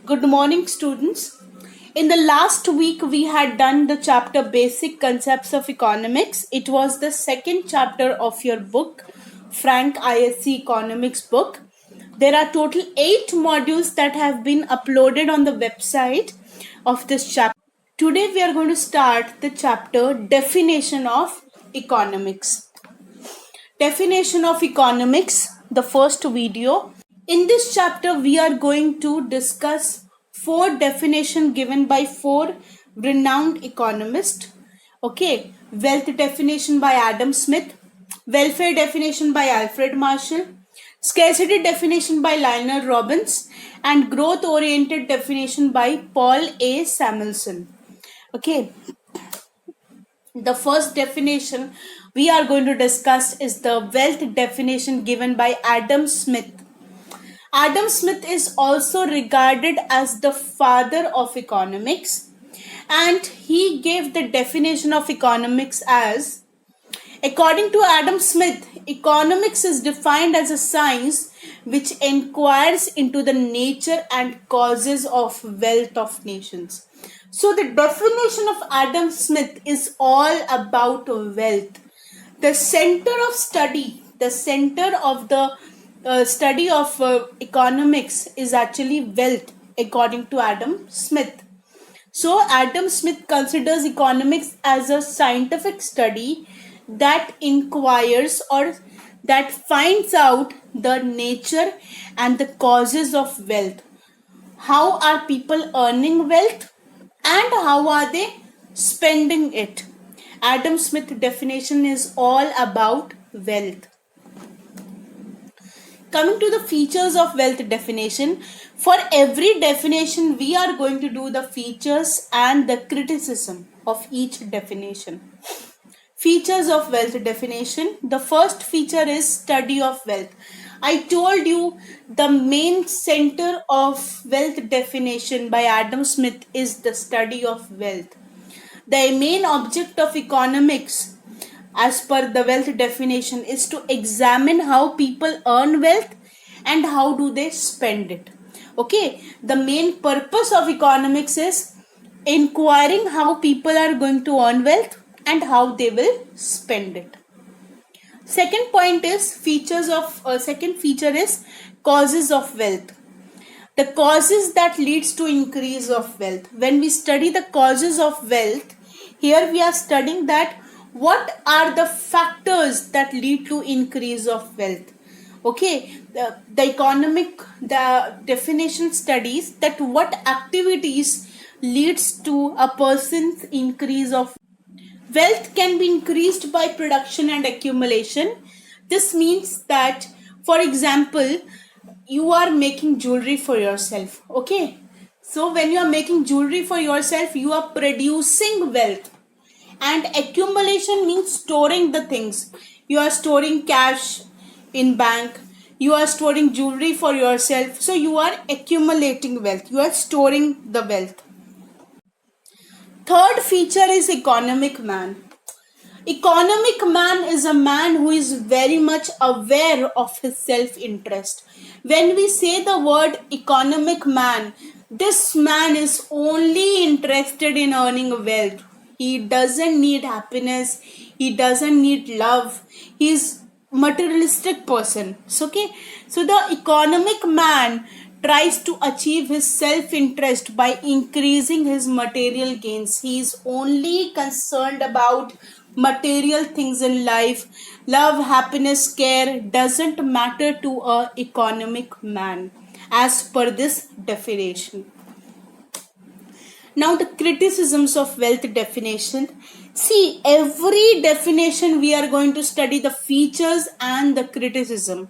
Good morning, students. In the last week, we had done the chapter Basic Concepts of Economics. It was the second chapter of your book, Frank ISC Economics book. There are total 8 modules that have been uploaded on the website of this chapter. Today, we are going to start the chapter Definition of Economics. Definition of Economics, the first video. In this chapter, we are going to discuss 4 definitions given by 4 renowned economists. Okay, wealth definition by Adam Smith, welfare definition by Alfred Marshall, scarcity definition by Lionel Robbins, and growth oriented definition by Paul A. Samuelson. Okay, the first definition we are going to discuss is the wealth definition given by Adam Smith. Adam Smith is also regarded as the father of economics, and he gave the definition of economics as, according to Adam Smith, economics is defined as a science which inquires into the nature and causes of wealth of nations. So the definition of Adam Smith is all about wealth. The center of study, the center of the study of economics is actually wealth, according to Adam Smith. So Adam Smith considers economics as a scientific study that inquires or that finds out the nature and the causes of wealth. How are people earning wealth and how are they spending it? Adam Smith definition is all about wealth. Coming to the features of wealth definition, for every definition we are going to do the features and the criticism of each definition. Features of wealth definition. The first feature is study of wealth. I told you the main center of wealth definition by Adam Smith is the study of wealth. The main object of economics, as per the wealth definition, is to examine how people earn wealth and how do they spend it. Okay, the main purpose of economics is inquiring how people are going to earn wealth and how they will spend it. Second point is second feature is causes of wealth. The causes that leads to increase of wealth. When we study the causes of wealth, here we are studying that what are the factors that lead to increase of wealth. Okay, the definition studies that what activities leads to a person's increase of wealth. Can be increased by production and accumulation. This means that, for example, you are making jewelry for yourself. Okay, so when you are making jewelry for yourself, you are producing wealth. And accumulation means storing the things. You are storing cash in bank. You are storing jewelry for yourself. So you are accumulating wealth. You are storing the wealth. Third feature is economic man. Economic man is a man who is very much aware of his self-interest. When we say the word economic man, this man is only interested in earning wealth. He doesn't need happiness. He doesn't need love. He's materialistic person. So the economic man tries to achieve his self-interest by increasing his material gains. He is only concerned about material things in life. Love, happiness, care doesn't matter to an economic man as per this definition. Now the criticisms of wealth definition. See, every definition we are going to study the features and the criticism.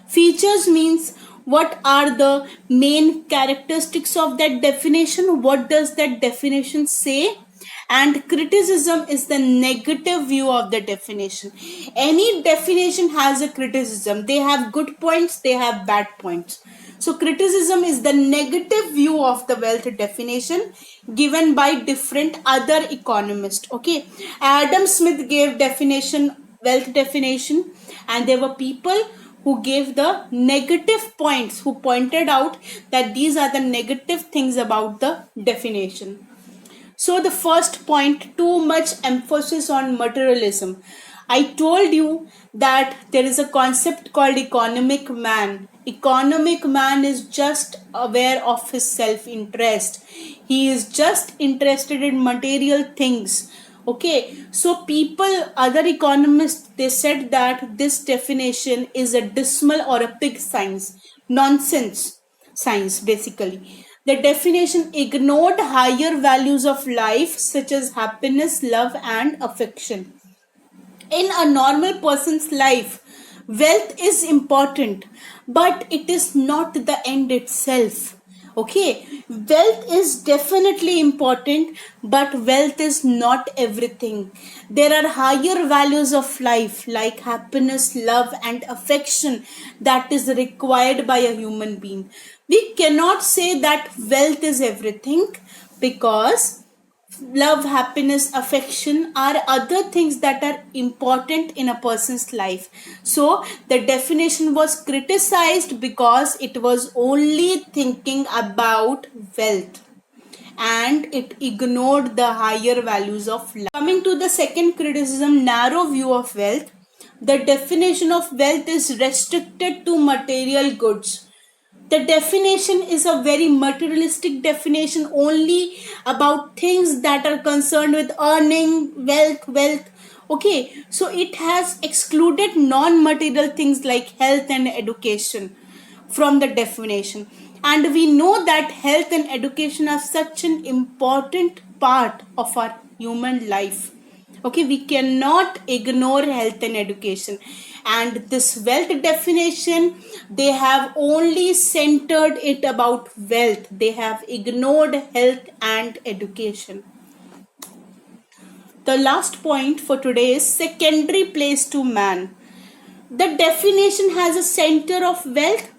Features means what are the main characteristics of that definition, what does that definition say, and criticism is the negative view of the definition. Any definition has a criticism. They have good points, they have bad points. So criticism is the negative view of the wealth definition given by different other economists. Okay, Adam Smith gave wealth definition, and there were people who gave the negative points, who pointed out that these are the negative things about the definition. So, the first point, too much emphasis on materialism. I told you that there is a concept called economic man. Economic man is just aware of his self interest, he is just interested in material things. Okay, so people, other economists, they said that this definition is a dismal or a pig science, nonsense science basically. The definition ignored higher values of life such as happiness, love, and affection. In a normal person's life, wealth is important, but it is not the end itself. Okay, wealth is definitely important, but wealth is not everything. There are higher values of life like happiness, love, and affection that is required by a human being. We cannot say that wealth is everything, because love, happiness, affection are other things that are important in a person's life. So the definition was criticized because it was only thinking about wealth and it ignored the higher values of life. Coming to the second criticism, narrow view of wealth. The definition of wealth is restricted to material goods. The definition is a very materialistic definition, only about things that are concerned with earning wealth. Okay, so it has excluded non-material things like health and education from the definition. And we know that health and education are such an important part of our human life. Okay, we cannot ignore health and education. And this wealth definition, they have only centered it about wealth, they have ignored health and education. The last point for today is secondary place to man. The definition has a center of wealth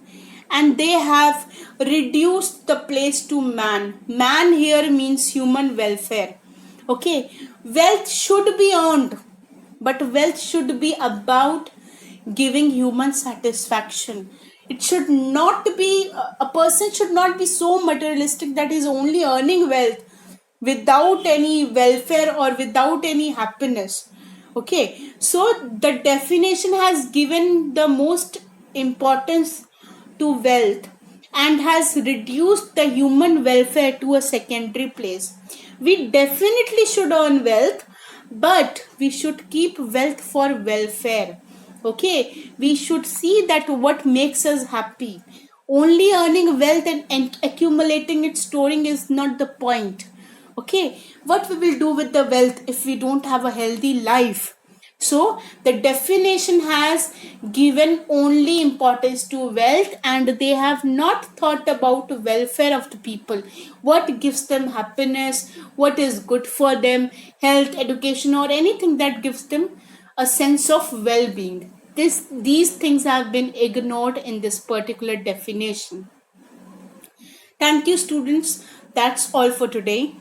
and they have reduced the place to man. Man here means human welfare. Okay, wealth should be earned, but wealth should be about giving human satisfaction. It should not be, a person should not be so materialistic that he's only earning wealth without any welfare or without any happiness. Okay, so the definition has given the most importance to wealth and has reduced the human welfare to a secondary place. We definitely should earn wealth, but we should keep wealth for welfare. Okay, we should see that what makes us happy. Only earning wealth and accumulating it, storing is not the point. Okay, what we will do with the wealth if we don't have a healthy life? So the definition has given only importance to wealth and they have not thought about welfare of the people. What gives them happiness, what is good for them, health, education, or anything that gives them a sense of well-being. These things have been ignored in this particular definition. Thank you, students. That's all for today.